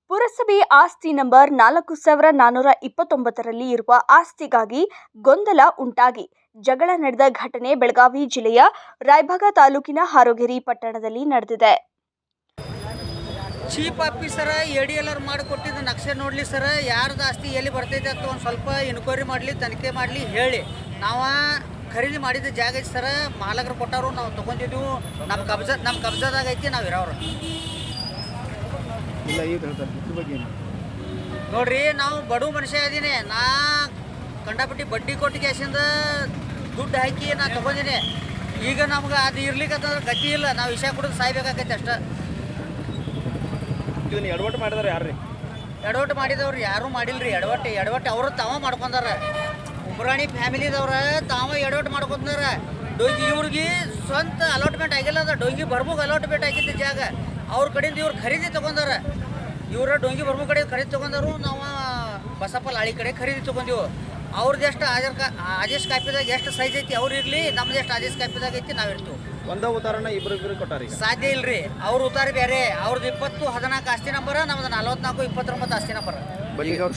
ಪುರಸಭೆ ಆಸ್ತಿ ನಂಬರ್ 4429ರಲ್ಲಿ ಇರುವ ಆಸ್ತಿಗಾಗಿ ಗೊಂದಲ ಉಂಟಾಗಿ ಜಗಳ ನಡೆದ ಘಟನೆ ಬೆಳಗಾವಿ ಜಿಲ್ಲೆಯ ರಾಯಭಾಗ ತಾಲೂಕಿನ ಹಾರೋಗೇರಿ ಪಟ್ಟಣದಲ್ಲಿ ನಡೆದಿದೆ. ಚೀಫ್ ಆಫೀಸರ್ ADLR ಮಾಡಿಕೊಟ್ಟಿದ್ದು ನಕ್ಷೆ ನೋಡಲಿ ಸರ್, ಯಾರ್ದು ಆಸ್ತಿ ಎಲ್ಲಿ ಬರ್ತೈತೆ ಅಂತ ಒಂದು ಸ್ವಲ್ಪ ಇನ್ಕ್ವೈರಿ ಮಾಡಲಿ, ತನಿಖೆ ಮಾಡಲಿ ಹೇಳಿ. ನಾವು ಖರೀದಿ ಮಾಡಿದ ಜಾಗ ಐತಿ ಸರ್, ಮಾಲಕರು ಕೊಟ್ಟವರು, ನಾವು ತೊಗೊಂಡಿದ್ದೀವಿ, ನಮ್ಮ ಕಬ್ಜಾದಾಗ ಐತಿ, ನಾವು ಇರೋರು ನೋಡ್ರಿ. ನಾವು ಬಡವ ಮನುಷ್ಯ ಅದೀನಿ, ನಾ ಕಂಡಾಪಟ್ಟಿ ಬಡ್ಡಿ ಕೊಟ್ಟು ಕ್ಯಾಶಿಂದ ದುಡ್ಡು ಹಾಕಿ ನಾ ತೊಗೊಂಡಿನಿ. ಈಗ ನಮ್ಗೆ ಅದು ಇರ್ಲಿಕ್ಕಂತಂದ್ರೆ ಗತಿ ಇಲ್ಲ, ನಾವು ವಿಷಯ ಕೊಡೋದು ಸಾಯ್ಬೇಕಾಗೈತೆ ಅಷ್ಟ. ಎಡವಟ್ಟು ಮಾಡಿದಾರೆ ಯಾರು? ಎಡವಟ್ಟು ಮಾಡಿದವ್ರು ಯಾರೂ ಮಾಡಿಲ್ರಿ. ಎಡವಟ್ಟು ಅವರು ತಾವ ಮಾಡ್ಕೊಂಡಾರ. ಉಬ್ರಾಣಿ ಫ್ಯಾಮಿಲಿದವ್ರ ತಾವ ಎಡವಟ್ಟು ಮಾಡ್ಕೊಂಡಾರ. ಡೊಂಗಿ ಇವ್ರಿಗೆ ಸ್ವಂತ ಅಲಾಟ್ಮೆಂಟ್ ಆಗಿಲ್ಲ, ಅದ ಡೊಂಗಿ ಬರ್ಮುಗ್ ಅಲಾಟ್ಮೆಂಟ್ ಆಗಿದ್ದ ಜಾಗ ಅವ್ರ ಕಡೆಯಿಂದ ಇವ್ರು ಖರೀದಿ ತೊಗೊಂಡಾರ. ಇವ್ರ ಡೊಂಗಿ ಬರ್ಮು ಕಡೆ ಖರೀದಿ ತೊಗೊಂಡಾರು, ನಾವು ಬಸಪ್ಪ ಲಾಳಿ ಕಡೆ ಖರೀದಿ ತೊಗೊಂಡಿವು. ಅವ್ರದ್ದು ಎಷ್ಟು ಆದೇಶ ಕಾಪಿದಾಗ ಎಷ್ಟು ಸೈಜ್ ಐತಿ ಅವ್ರು ಇರಲಿ, ನಮ್ದು ಎಷ್ಟು ಆದೇಶ ಕಾಪಿದಾಗ ಐತಿ ನಾವು ಇರ್ತೀವಿ. ಒಂದ ಉತ್ತಾರನ ಇಬ್ರು ಕೊಟ್ಟಾರ, ಸಾಧ್ಯ ಇಲ್ರಿ. ಅವ್ರ ಉತ್ತಾರ ಬೇರೆ, ಅವ್ರದ್ದು 2014 ಆಸ್ತಿ ನಂಬರ, ನಮ್ದು 4429 ಆಸ್ತಿ ನಂಬರ.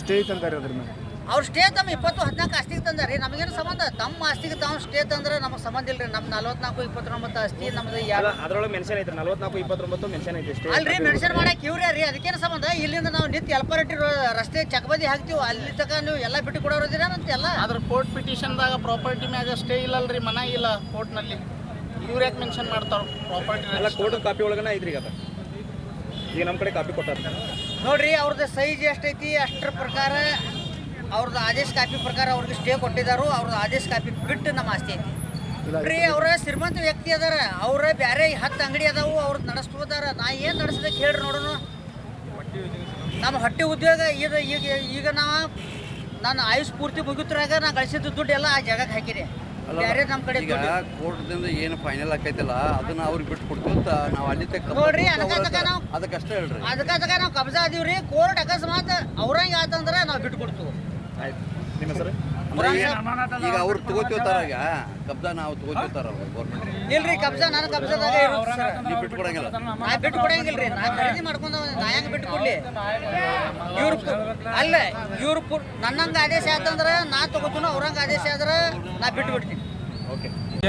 ಸ್ಟೇ ತಂದಾರೆ ಅದ್ರ ಮೇಲೆ. ಅವ್ರು ಸ್ಟೇ ತಮ್ಮ 2014 ಆಸ್ತಿಗೆ ತಂದಾರಿ, ನಮಗೇನು ಸಂಬಂಧ? ತಮ್ಮ ಆಸ್ತಿಗೆ ತಾವು ಸ್ಟೇ ತಂದ್ರೆ ನಮಗೆ ಸಂಬಂಧ ಇಲ್ರಿ. ನಮ್ಮ 4429 ಆಸ್ತಿ ನಮ್ದು ಅದ್ರೊಳಗೆ ಮೆನ್ಷನ್ ಐತ್ರಿ, 4429 ಮೆನ್ಷನ್ ಐತಿ. ಅಲ್ರಿ, ಮೆನ್ಷನ್ ಮಾಡಕ್ಕೆ ಇವ್ರೇ ರೀ, ಅದಕ್ಕೇನು ಸಂಬಂಧ? ಇಲ್ಲಿಂದ ನಾವು ನಿಂತು ಎಲ್ಪರಟ್ಟಿ ರಸ್ತೆ ಚಕಬದಿ ಹಾಕ್ತೀವಿ, ಅಲ್ಲಿ ತನಕ ನೀವು ಎಲ್ಲ ಬಿಟ್ಟು ಕೊಡೋರಿದ್ದೀರ ಅಂತ ಎಲ್ಲ. ಅದ್ರ ಕೋರ್ಟ್ ಪಿಟಿಷನ್ದಾಗ ಪ್ರಾಪರ್ಟಿ ಮ್ಯಾಗ ಸ್ಟೇ ಇಲ್ಲಲ್ರಿ, ಮನ ಇಲ್ಲ ಕೋರ್ಟ್ನಲ್ಲಿ. ಇವ್ರು ಯಾಕೆ ಮೆನ್ಷನ್ ಮಾಡ್ತಾರ ಪ್ರಾಪರ್ಟಿ? ಎಲ್ಲ ಕೋರ್ಟ್ ಕಾಪಿ ಒಳಗನ ಐತ್ರಿ. ಈಗ ನಮ್ಮ ಕಡೆ ಕಾಪಿ ಕೊಟ್ಟಾರ ನೋಡ್ರಿ. ಅವ್ರದ್ದು ಸೈಜ್ ಎಷ್ಟೈತಿ ಅಷ್ಟರ ಪ್ರಕಾರ ಅವ್ರದ್ದು ಆದೇಶ ಕಾಪಿ ಪ್ರಕಾರ ಅವ್ರಿಗೆ ಸ್ಟೇ ಕೊಟ್ಟಿದ್ದಾರು. ಅವ್ರದ್ದು ಆದೇಶ ಕಾಪಿ ಬಿಟ್ಟು ನಮ್ಮ ಆಸ್ತಿ ಐತಿ ರೀ. ಅವ್ರ ಶ್ರೀಮಂತ ವ್ಯಕ್ತಿ ಅದಾರ, ಅವ್ರ ಬೇರೆ 10 ಅಂಗಡಿ ಅದಾವು, ಅವ್ರದ್ದು ನಡೆಸ್ಬೋದಾರ. ನಾ ಏನು ನಡೆಸ್ಬೇಕು ಹೇಳ್ರಿ ನೋಡೋಣ. ನಮ್ಮ ಹೊಟ್ಟೆ ಉದ್ಯೋಗ ಈಗ ನಾನು ಆಯುಷ್ ಪೂರ್ತಿ ಮುಗಿತ್ರಾಗ ನಾ ಗಳಿಸಿದ ದುಡ್ಡು ಎಲ್ಲ ಆ ಜಾಗಕ್ಕೆ ಹಾಕಿದೆ. ಬೇರೆ ನಮ್ಮ ಕಡೆ ಕೋರ್ಟ್ದಿಂದ ಏನು ಫೈನಲ್ ಆಕೈತಿಲ್ಲ ಅದನ್ನ ಅವ್ರಿಗೆ ಬಿಟ್ಟು ಕೊಡ್ತೀವಿ ಅಂತ ನಾವು ಅಲ್ಲಿ ನೋಡ್ರಿ. ಅದಕ್ಕಷ್ಟೇ ಹೇಳ್ರಿ, ಅದಕ್ಕ ನಾವು ಕಬ್ಜಾ ಅದೀವ್ರಿ. ಕೋರ್ಟ್ ಅಕಸ್ಮಾತ್ ಅವ್ರಂಗೆ ಆತಂದ್ರೆ ನಾವು ಬಿಟ್ಟು ಕೊಡ್ತೀವಿ. ಈಗ ಅವ್ರು ತಗೋತಿರ್ತಾರ, ಈಗ ಕಬ್ಜಾ ನಾವು ತಗೋತಿರ್ತಾರ ಗೌರ್ಮೆಂಟ್. ಇಲ್ರಿ, ಕಬ್ಜಾ ನನ್ನ ಕಬ್ಜಾದಾಗ ಇರುತ್ತೆ ಸರ್. ನೀವು ಬಿಟ್ಟು ಕೊಡಂಗಿಲ್ಲ. ನಾ ಬಿಟ್ಟು ಕೊಡಂಗಿಲ್ರಿ. ನಾ ಖರೀದಿ ಮಾಡ್ಕೊಂಡು ನಾ ಹೆಂಗೆ ಬಿಟ್ಟು ಕೊಡ್ಲಿ? ಇವ್ರು ಅಲ್ಲ, ಇವ್ರು ನನ್ನಂಗೆ ಆದೇಶ ಆತಂದ್ರೆ ನಾ ತಗೋತೀನಿ, ಅವ್ರಂಗೆ ಆದೇಶ ಆದ್ರೆ ನಾ ಬಿಟ್ಟು ಬಿಡ್ತೀನಿ.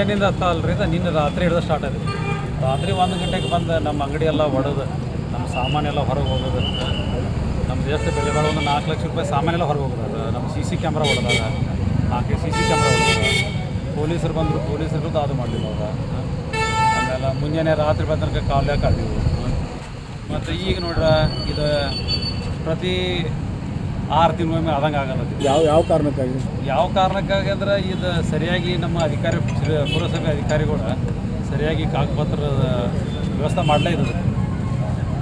ಏನಿಂದ ಅಲ್ರಿ, ನಿನ್ನೆ ರಾತ್ರಿ ಹಿಡಿದು ಸ್ಟಾರ್ಟ್ ಆಗಿದೆ. ರಾತ್ರಿ 1 ಗಂಟೆಗೆ ಬಂದು ನಮ್ಮ ಅಂಗಡಿ ಎಲ್ಲ ಹೊಡೆದು, ನಮ್ಮ ಸಾಮಾನೆಲ್ಲ ಹೊರಗೆ ಹೋಗೋದು. ನಮ್ದು ಎಷ್ಟು ಬೆಲೆ ಬಾಳೋ ಒಂದು 4 ಲಕ್ಷ ರೂಪಾಯಿ ಸಾಮಾನೆಲ್ಲ ಹೊರಗೆ ಹೋಗೋದು. ನಮ್ಮ CC ಕ್ಯಾಮ್ರಾ ಹೊಡೆದಾಗ 4 CC ಕ್ಯಾಮ್ರಾ ಹೊಡೆದಾಗ ಪೊಲೀಸರು ಬಂದರು, ಪೊಲೀಸರು ವಿರುದ್ಧ ಅದು ಮಾಡಲಿಲ್ಲ ಅವ್ರು. ಆಮೇಲೆ ಮುಂಜಾನೆ ರಾತ್ರಿ ಬಂದ ಕಾಲ್ದಾಗ ಕಾದಿವು. ಮತ್ತು ಈಗ ನೋಡ್ರ ಇದು ಪ್ರತಿ 6 ತಿಂಗಳಿಗೊಮ್ಮೆ ಆದಂಗೆ ಆಗಲ್ಲ. ಯಾವ ಕಾರಣಕ್ಕಾಗಿ ಅಂದ್ರೆ ಇದು ಸರಿಯಾಗಿ ನಮ್ಮ ಪುರಸಭೆ ಅಧಿಕಾರಿಗಳು ಸರಿಯಾಗಿ ಕಾಗಪತ್ರದ ವ್ಯವಸ್ಥೆ ಮಾಡಲೇ ಇರೋದು.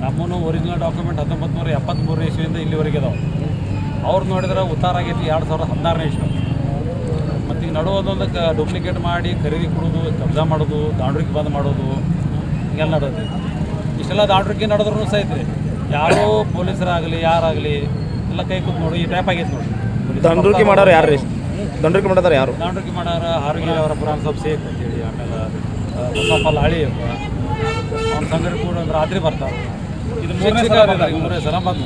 ನಮ್ಮನ್ನು ಒರಿಜಿನಲ್ ಡಾಕ್ಯುಮೆಂಟ್ 1973 ಇಸ್ವಿಯಿಂದ ಇಲ್ಲಿವರೆಗೆ ಇದಾವೆ. ಅವ್ರು ನೋಡಿದ್ರೆ ಉತ್ತಾರ ಆಗೈತಿ 2016 ಇಸ್ವಿ. ಮತ್ತು ಈಗ ನಡುವುದೊಂದಕ್ಕೆ ಡೂಪ್ಲಿಕೇಟ್ ಮಾಡಿ ಖರೀದಿ ಕೊಡೋದು, ಕಬ್ಜಾ ಮಾಡೋದು, ದಾಂಡ್ರಿಗೆ ಬಂದ್ ಮಾಡೋದು, ಹಿಂಗೆಲ್ಲ ನಡೆದು ಇಷ್ಟೆಲ್ಲ ದಾಂಡ್ರಿಗೆ ನಡೆದ್ರೂ ಸಹಿತ ಯಾರೋ ಪೊಲೀಸರಾಗಲಿ ಯಾರಾಗಲಿ ಎಲ್ಲ ಕೈ ಕೂತ್ ನೋಡಿ ಈ ಟೈಪ್ ಆಗೈತೆ ನೋಡಿ. ದಂಡ್ರಿಗೆ ಮಾಡೋರು ಯಾರು? ದಂಡ್ರಿಗೆ ಮಾಡೋರು ಯಾರು? ದಾಂಡ್ರಿಗೆ ಮಾಡೋರು ಹಾರೋಗೇರಿ ಅವರ ಪುರಾಣ ಸಬ್ ಸೇಕ್ ಅಂತೇಳಿ. ಆಮೇಲೆ ಬಸಪ್ಪ ಲಾಳಿ ಅವ್ನ ಸಂಗಡಿ ಕೂಡ ರಾತ್ರಿ ಬರ್ತಾರೆ. ಇದು 3ನೇ ಸಲ ಬಂದು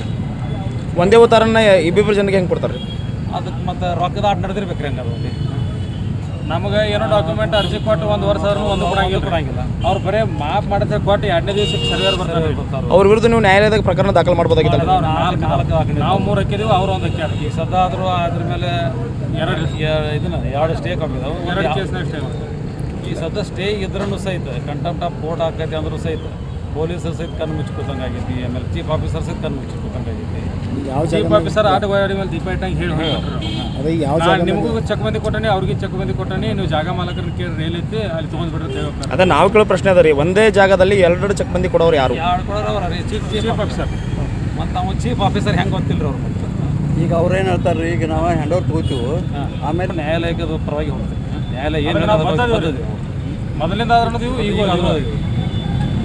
ಒಂದೇ ಉತ್ತಾರನ ಇಬ್ಬಿಬ್ಬರು ಜನಕ್ಕೆ ಹೆಂಗೆ ಕೊಡ್ತಾರೆ? ಅದಕ್ಕೆ ಮತ್ತು ರೊಕ್ಕದ ಆಟ ನಡೆದಿರ್ಬೇಕು ರೀ. ಹಂಗೆ ಅಲ್ಲಿ ನಮಗೆ ಏನೋ ಡಾಕ್ಯುಮೆಂಟ್ ಅರ್ಜಿ ಕೊಟ್ಟು 1 ವರ್ಷ ಆದ್ರೂ ಒಂದು ಕೊಡಂಗಿಲ್ಲ. ಅವ್ರು ಬರೀ ಮಾಪ್ ಮಾಡಿದ್ರೆ ಕೊಟ್ಟು 2ನೇ ದಿವಸಕ್ಕೆ ಸರ್ವೇರ್ ಬರ್ತಾರೆ. ಅವ್ರ ವಿರುದ್ಧ ನೀವು ನ್ಯಾಯಾಲಯದಾಗ ಪ್ರಕರಣ ದಾಖಲು ಮಾಡ್ಬೋದಾಗಿತ್ತು. ನಾವು 3 ಹಾಕಿದ್ದೀವಿ, ಅವ್ರು 1 ಹಾಕ್ಯಾರ. ಈಗ ಸದಾದರೂ ಅದ್ರ ಮೇಲೆ 2 ಸ್ಟೇ ಕಾಪಿದಾವೆ. 2 ಕೇಸ್ನಾಗ ಸ್ಟೇ. ಈ ಸದ್ಯ ಸ್ಟೇ ಇದ್ರೂ ಸಹಿತ ಕಂಟೆಂಪ್ಟ್ ಆಫ್ ಕೋರ್ಟ್ ಹಾಕೈತಿ ಅಂದ್ರೂ ಸಹಿತ ಪೊಲೀಸರು ಸಹಿತ ಕಣ್ಣು ಮುಚ್ಚಿಕೊತಂಗೆ ಆಗೈತಿ. ಆಮೇಲೆ ಚೀಫ್ ಆಫೀಸರ್ ಸಹಿತ ಕಣ್ಣು ಮುಚ್ಚಿಕೊತಂಗೆ ಆಗೈತಿ. ಚೀಫ್ ಆಫೀಸರ್ ಆಟಗಾಡಿ ಮೇಲೆ ದೀಪ ಇಟ್ಟಂಗೆ ಹೇಳಿ ನಿಮಗೂ ಚೆಕ್ ಬಂದಿ ಕೊಟ್ಟಾನೆ, ಅವ್ರಿಗೆ ಚೆಕ್ ಬಂದಿ ಕೊಟ್ಟಾನೆ, ನೀವು ಜಾಗ ಮಾಲಕರನ್ನ ಕೇಳಿ ರೇಲ್ ಐತಿ ಅಲ್ಲಿ ತೊಗೊಂಡ್ಬಿಡ್ರಿ. ಅದೇ ನಾವು ಕೇಳೋ ಪ್ರಶ್ನೆ ಅದ ರೀ, ಒಂದೇ ಜಾಗದಲ್ಲಿ 2 ಚೆಕ್ ಬಂದಿ ಕೊಡೋರು ಯಾರು? ಕೊಡೋರು ರೀ ಚೀಫ್ ಆಫೀಸರ್. ಮತ್ತು ನಾವು ಚೀಫ್ ಆಫೀಸರ್ ಹೆಂಗೆ ಗೊತ್ತಿಲ್ಲ ಅವ್ರು. ಈಗ ಅವ್ರೇನು ಹೇಳ್ತಾರೆ ರೀ, ಈಗ ನಾವು ಹ್ಯಾಂಡ್ ಓವರ್ ತಗೋತೀವಿ, ಆಮೇಲೆ ನ್ಯಾಯಾಲಯಕ್ಕೆ ಅದು ಪರವಾಗಿ ಹೋಗ್ತೀವಿ. ನ್ಯಾಯಾಲಯ ಏನು ಮೊದಲಿಂದ ಆದ್ರೂ ಈಗ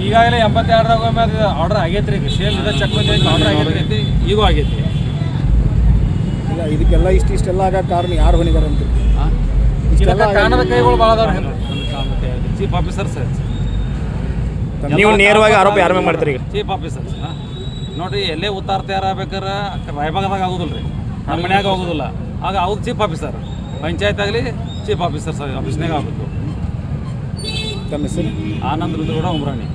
ಈಗಾಗಲೇ 82 ಆರ್ಡರ್ ಆಗೈತೆ ರೀ. ಸೇಮ್ ಇದೆ ಚೆಕ್ ಬಂದಿ ಆರ್ಡರ್ ಆಗೈತಿ, ಈಗೂ ಆಗೈತಿ. ಈಗ ಇದಕ್ಕೆಲ್ಲ ಇಷ್ಟೆಲ್ಲ ಆಗ ಕಾರಣ ಯಾರು ಹೊಣಿದಾರೆ ಅಂತ ಕಾರಣದ ಕೈಗಳು ಭಾಳ ಅದಾವ. ಚೀಫ್ ಆಫೀಸರ್ ಸರ್, ನೀವು ನೇರವಾಗಿ ಆರೋಪ ಯಾರ ಮೇಲೆ ಮಾಡ್ತೀರಿ? ಚೀಫ್ ಆಫೀಸರ್ ನೋಡಿರಿ ಎಲ್ಲೇ ಉತ್ತಾರ ತಯಾರಾಗಬೇಕಾರೆ ರಾಯಬಾಗದಾಗ ಆಗೋದಿಲ್ಲ ರೀ ನಮ್ಮ ಮನ್ಯಾಗ ಆಗೋದಿಲ್ಲ ಆಗ ಅವ್ರು ಚೀಫ್ ಆಫೀಸರ್ ಪಂಚಾಯತ್ ಆಗಲಿ ಚೀಫ್ ಆಫೀಸರ್ ಆಫೀಸ್ನಾಗ ಆಗಬೇಕು. ತಮ್ಮ ಹೆಸರು? ಆನಂದ್ ರುದ್ರಗೌಡ ಉಮ್ರಾಣಿ.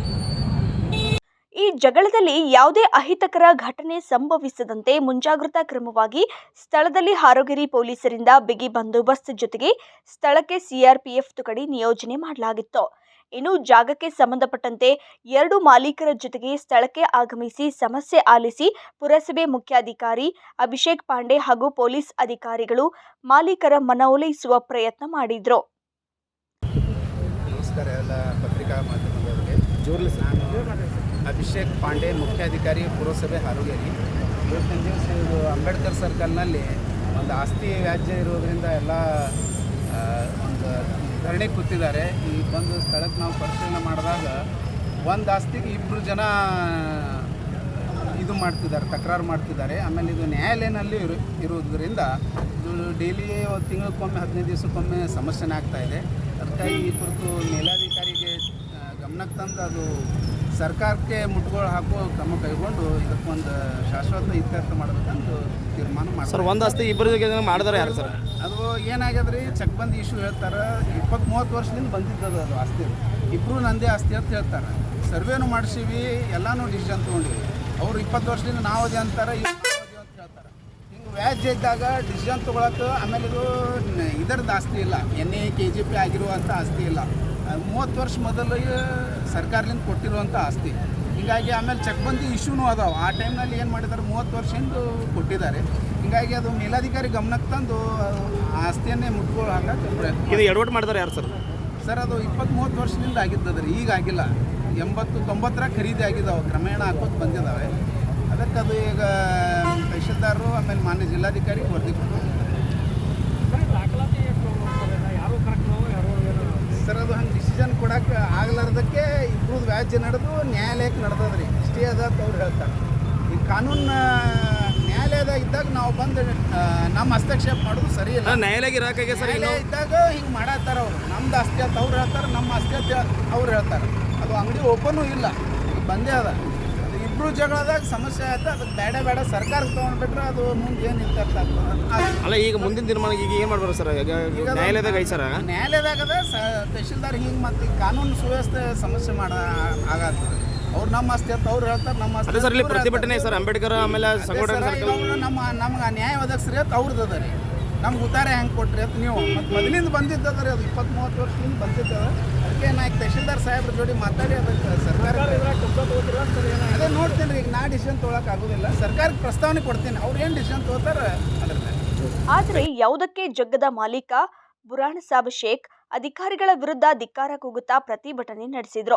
ಈ ಜಗಳದಲ್ಲಿ ಯಾವುದೇ ಅಹಿತಕರ ಘಟನೆ ಸಂಭವಿಸದಂತೆ ಮುಂಜಾಗ್ರತಾ ಕ್ರಮವಾಗಿ ಸ್ಥಳದಲ್ಲಿ ಹಾರೋಗಿರಿ ಪೊಲೀಸರಿಂದ ಬಿಗಿ ಬಂದೋಬಸ್ತ್ ಜೊತೆಗೆ ಸ್ಥಳಕ್ಕೆ ಸಿಆರ್ಪಿಎಫ್ ತುಕಡಿ ನಿಯೋಜನೆ ಮಾಡಲಾಗಿತ್ತು. ಇನ್ನು ಜಾಗಕ್ಕೆ ಸಂಬಂಧಪಟ್ಟಂತೆ 2 ಮಾಲೀಕರ ಜೊತೆಗೆ ಸ್ಥಳಕ್ಕೆ ಆಗಮಿಸಿ ಸಮಸ್ಯೆ ಆಲಿಸಿ ಪುರಸಭೆ ಮುಖ್ಯಾಧಿಕಾರಿ ಅಭಿಷೇಕ್ ಪಾಂಡೆ ಹಾಗೂ ಪೊಲೀಸ್ ಅಧಿಕಾರಿಗಳು ಮಾಲೀಕರ ಮನವೊಲಿಸುವ ಪ್ರಯತ್ನ ಮಾಡಿದ್ರು. ನಮಸ್ಕಾರ ಎಲ್ಲ ಪತ್ರಿಕಾ ಮಾಧ್ಯಮದವರಿಗೆ. ನಾನು ಅಭಿಷೇಕ್ ಪಾಂಡೆ, ಮುಖ್ಯಾಧಿಕಾರಿ ಪುರಸಭೆ ಹಾರೋಗೇರಿ. ಇವತ್ತಿನ ದಿವಸ ಇದು ಅಂಬೇಡ್ಕರ್ ಸರ್ಕಲ್ನಲ್ಲಿ ಒಂದು ಆಸ್ತಿ ವ್ಯಾಜ್ಯ ಇರೋದರಿಂದ ಎಲ್ಲ ಒಂದು ಧರಣಿ ಕೂತಿದ್ದಾರೆ. ಈ ಬಂದು ಸ್ಥಳಕ್ಕೆ ನಾವು ಪರಿಶೀಲನೆ ಮಾಡಿದಾಗ ಒಂದು ಆಸ್ತಿಗೆ 2 ಜನ ಇದು ಮಾಡ್ತಿದ್ದಾರೆ, ತಕರಾರು ಮಾಡ್ತಿದ್ದಾರೆ. ಆಮೇಲೆ ಇದು ನ್ಯಾಯಾಲಯದಲ್ಲಿ ಇರೋದ್ರಿಂದ ಇದು ಡೈಲಿ ತಿಂಗಳಕ್ಕೊಮ್ಮೆ 15 ದಿವಸಕ್ಕೊಮ್ಮೆ ಸಮಸ್ಯೆನೇ ಆಗ್ತಾಯಿದೆ. ಅದಕ್ಕಾಗಿ ಈ ಕುರಿತು ಮೇಲಾಧಿಕಾರಿಗೆ ಗಮನಕ್ಕೆ ತಂದು ಅದು ಸರ್ಕಾರಕ್ಕೆ ಮುಟ್ಟುಗೋಲು ಹಾಕೋ ಕ್ರಮ ಕೈಗೊಂಡು ಇದಕ್ಕೊಂದು ಶಾಶ್ವತ ಇತ್ಯರ್ಥ ಮಾಡಬೇಕಂತ ತೀರ್ಮಾನ ಮಾಡಿ. ಸರ್, ಒಂದು ಆಸ್ತಿ ಇಬ್ಬರು ಮಾಡಿದಾರೆ ಯಾರು ಸರ್? ಅದು ಏನಾಗ್ಯದ್ರಿ, ಚೆಕ್ ಬಂದು ಇಶ್ಯೂ ಹೇಳ್ತಾರೆ. 20-30 ವರ್ಷದಿಂದ ಬಂದಿದ್ದದು ಅದು ಆಸ್ತಿ. ಇಬ್ಬರು ನಂದೇ ಆಸ್ತಿ ಅಂತ ಹೇಳ್ತಾರೆ. ಸರ್ವೇನು ಮಾಡಿಸೀವಿ, ಎಲ್ಲನೂ ಡಿಸಿಷನ್ ತೊಗೊಂಡಿವಿ. ಅವರು 20 ವರ್ಷದಿಂದ ನಾವು ಅದೇ ಅಂತಾರೆ, ಇವ್ರು ನಾವು ಅದೇ ಅಂತ ಹೇಳ್ತಾರೆ. ಹಿಂಗೆ ವ್ಯಾಜ್ಯ ಇದ್ದಾಗ ಡಿಸಿಷನ್ ತೊಗೊಳಕ್ಕೆ ಆಮೇಲೆ ಇದು ಇದರದ್ದು ಆಸ್ತಿ ಇಲ್ಲ, NA-KGP ಆಗಿರುವಂಥ ಆಸ್ತಿ ಇಲ್ಲ. 30 ವರ್ಷ ಮೊದಲು ಸರ್ಕಾರದಿಂದ ಕೊಟ್ಟಿರುವಂಥ ಆಸ್ತಿ. ಹೀಗಾಗಿ ಆಮೇಲೆ ಚೆಕ್ ಬಂದು ಇಶ್ಯೂನೂ ಅದಾವೆ. ಆ ಟೈಮ್ನಲ್ಲಿ ಏನು ಮಾಡಿದ್ದಾರೆ, 30 ವರ್ಷದಿಂದ ಕೊಟ್ಟಿದ್ದಾರೆ. ಹೀಗಾಗಿ ಅದು ಮೇಲಾಧಿಕಾರಿ ಗಮನಕ್ಕೆ ತಂದು ಆ ಆಸ್ತಿಯನ್ನೇ ಮುಟ್ಕೊಂಡು ಹಾಕಕ್ಕೆ ಪ್ರಯತ್ನ. ಇದು ಎಡವಟ್ಟು ಮಾಡಿದಾರೆ ಯಾರು ಸರ್? ಸರ್, ಅದು 20-30 ವರ್ಷದಿಂದ ಆಗಿದ್ದದ್ರಿ, ಈಗ ಆಗಿಲ್ಲ. 80-90 ಖರೀದಿ ಆಗಿದ್ದಾವೆ, ಕ್ರಮೇಣ ಹಾಕೋದು ಬಂದಿದ್ದಾವೆ. ಅದಕ್ಕೆ ಅದು ಈಗ ತಹಶೀಲ್ದಾರರು ಆಮೇಲೆ ಮಾನ್ಯ ಜಿಲ್ಲಾಧಿಕಾರಿಗೆ ವರದಿ ಕೊಟ್ಟು ಸರ್, ಅದು ಹಂಗೆ ಡಿಸಿಷನ್ ಕೊಡೋಕೆ ಆಗ್ಲಾರ್ದಕ್ಕೆ ಇಬ್ಬರದು ವ್ಯಾಜ್ಯ ನಡೆದು ನ್ಯಾಯಾಲಯಕ್ಕೆ ನಡೆದದ್ರಿ. ಇಷ್ಟೇ ಅದ ಅಂತ ಅವ್ರು ಹೇಳ್ತಾರೆ. ಈ ಕಾನೂನು ನ್ಯಾಯಾಲಯದಾಗ ಇದ್ದಾಗ ನಾವು ಬಂದು ನಮ್ಮ ಹಸ್ತಕ್ಷೇಪ ಮಾಡೋದು ಸರಿ ಇಲ್ಲ. ನ್ಯಾಯಾಲಯ ಇರಾಕಾಗೆ ಸರ್, ನ್ಯಾಯಾಲಯ ಇದ್ದಾಗ ಹಿಂಗೆ ಮಾಡತ್ತಾರ ಅವರು. ನಮ್ದು ಆಸ್ತಿ ಅಂತ ಅವ್ರು ಹೇಳ್ತಾರೆ, ನಮ್ಮ ಆಸ್ತಿ ಅಂತ ಅವ್ರು ಹೇಳ್ತಾರೆ. ಅದು ಅಂಗಡಿ ಓಪನ್ನೂ ಇಲ್ಲ, ಬಂದೇ ಅದ. ಅದು ಇಬ್ಬರು ಜಗಳದಾಗ ಸಮಸ್ಯೆ ಆಯ್ತು. ಅದಕ್ಕೆ ಬೇಡ ಸರ್ಕಾರಕ್ಕೆ ತೊಗೊಂಡ್ಬಿಟ್ರೆ ಅದು ಮುಂದೆ ಏನು ಇರ್ತಾ ಅಲ್ಲ. ಈಗ ಮುಂದಿನ ದಿನಮಾನ ಈಗ ಏನು ಮಾಡ್ಬಾರ್ದು ಸರ್? ಈಗ ನ್ಯಾಯಾಲಯದಾಗ ಐತೆ ಸರ್, ನ್ಯಾಯಾಲಯದಾಗದ ತಹಶೀಲ್ದಾರ್ ಹಿಂಗೆ ಮತ್ತು ಕಾನೂನು ಸುವ್ಯವಸ್ಥೆ ಸಮಸ್ಯೆ ಆಗತ್ತೆ. ಅವ್ರು ನಮ್ಮ ಆಸ್ತಿ ಅಂತ ಅವ್ರು ಹೇಳ್ತಾರೆ, ನಮ್ಮ ಆಸ್ತಿ ಸರ್. ಇಲ್ಲಿ ಪ್ರತಿಭಟನೆ ಸರ್, ಅಂಬೇಡ್ಕರ್ ಆಮೇಲೆ ಸಂಘಟನೆ ನಮ್ಗೆ ನ್ಯಾಯ ಒದಗಿಸ್ರಿ ಅಂತ ಅವ್ರದ್ದು ಅದ ರೀ. ನಮ್ಗೆ ಉತ್ತಾರ ಹೆಂಗೆ ಕೊಟ್ರಿ ಅಂತ ನೀವು ಮತ್ತು ಮೊದಲಿಂದ ಬಂದಿದ್ದದ ರೀ. ಅದು 20-30 ವರ್ಷದಿಂದ ಬಂದಿದ್ದದ. ಅದಕ್ಕೆ ನಾ ಈಗ ತಹಶೀಲ್ದಾರ್ ಸಾಹೇಬ್ರ ಜೋಡಿ ಮಾತಾಡಿ ಅದಕ್ಕೆ ಸರ್ಕಾರ ಅದೇ ನೋಡ್ತೀನಿ ರೀ. ಈಗ ನಾ ಡಿಸಿಷನ್ ತೊಗೊಳಕ್ಕೆ ಆಗೋದಿಲ್ಲ, ಸರ್ಕಾರಕ್ಕೆ ಪ್ರಸ್ತಾವನೆ ಕೊಡ್ತೀನಿ. ಅವ್ರು ಏನು ಡಿಸಿಷನ್ ತೊಗೋತಾರೆ ಅದ್ರ ಮೇಲೆ. ಆದರೆ ಯಾವುದಕ್ಕೆ ಜಗ್ಗದ ಮಾಲೀಕ ಬುರಾಣ ಸಾಬ್ ಶೇಖ್ ಅಧಿಕಾರಿಗಳ ವಿರುದ್ಧ ಧಿಕ್ಕಾರ ಕೂಗುತ್ತಾ ಪ್ರತಿಭಟನೆ ನಡೆಸಿದ್ರು.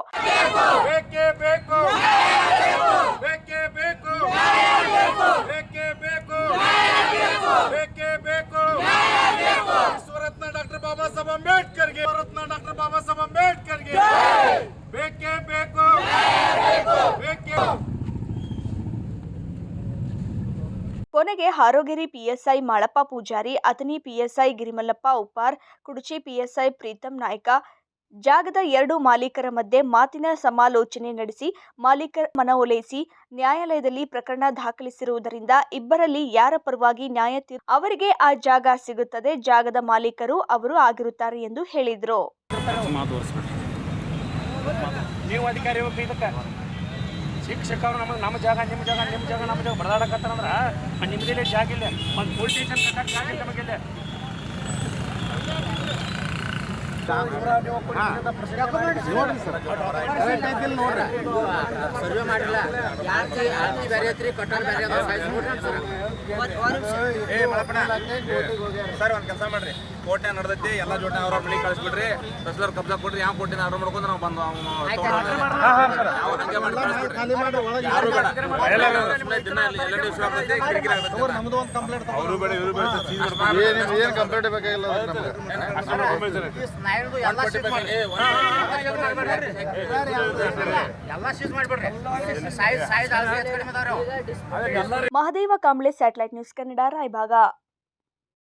ಸ್ವರತ್ನ ಡಾಕ್ಟರ್ ಬಾಬಾ ಸಾಹೇಬ್ ಅಂಬೇಡ್ಕರ್ಗೆ, ಸ್ವರತ್ನ ಡಾಕ್ಟರ್ ಬಾಬಾ ಸಾಹೇಬ್ ಅಂಬೇಡ್ಕರ್ಗೆ ಬೇಕೇ ಬೇಕು. ಕೊನೆಗೆ Harogiri PSI Malappa Poojary, Athani PSI Girimallappa Uppar, Kudachi PSI Preetham Naik ಜಾಗದ 2 ಮಾಲೀಕರ ಮಧ್ಯೆ ಮಾತಿನ ಸಮಾಲೋಚನೆ ನಡೆಸಿ ಮಾಲೀಕರ ಮನವೊಲಿಸಿ ನ್ಯಾಯಾಲಯದಲ್ಲಿ ಪ್ರಕರಣ ದಾಖಲಿಸಿರುವುದರಿಂದ ಇಬ್ಬರಲ್ಲಿ ಯಾರ ಪರವಾಗಿ ನ್ಯಾಯ ಅವರಿಗೆ ಆ ಜಾಗ ಸಿಗುತ್ತದೆ, ಜಾಗದ ಮಾಲೀಕರು ಅವರು ಆಗಿರುತ್ತಾರೆ ಎಂದು ಹೇಳಿದರು. ನೀವು ಅಧಿಕಾರಿ ಹೋಗಿ ಇದಕ್ಕೆ ಶಿಕ್ಷಕರು ನಮ್ಮ ಜಾಗ ನಿಮ್ಮ ಜಾಗ ನಿಮ್ಮ ಜಾಗ ನಮ್ಮ ಜಾಗ ಬಡದಾಡಕತ್ತಾರಂದ್ರೆ ನಿಮ್ಮದೇ ಜಾಗ ಇಲ್ಲ. ಒಂದು ಪೊಲೀಸ್ ಸ್ಟೇಷನ್ ಕಟ್ಟಕ್ಕೆ ಜಾಗ ಇಲ್ಲ ನಮಗಿಲ್ಲ. ಸರ್ವೆ ಮಾಡಿಲ್ಲ, ಆಸ್ತಿ ಬೇರೆ ಐತ್ರಿ, ಕಟ್ಟಡ ಬೇರೆ ಅದ. ಸರ್, ಒಂದು ಕೆಲಸ ಮಾಡ್ರಿ, ಕೋರ್ಟ್ನಾಗ ನಡೆದೈತಿ, ಎಲ್ಲ ಜೋಟ ಅವ್ರ ಮನೆ ಕಳಿಸ್ಬಿಡ್ರಿ, ತಹಸೀಲ್ದಾರ್ ಕಬ್ಜಾ ಕೊಡ್ರಿ. ಯಾವ ಕೋರ್ಟಿನ ಆರ್ಡರ್ ಮಾಡ್ಕೊಂಡು ನಾವು ಬಂದು ಅವರು ಬೇಡ ಇವರು ಬೇಡ ಏನು ಕಂಪ್ಲೇಂಟ್ ಬೇಕಾಗಿಲ್ಲ. Mahadeva Kamble, satellite news Kannada, Raybag.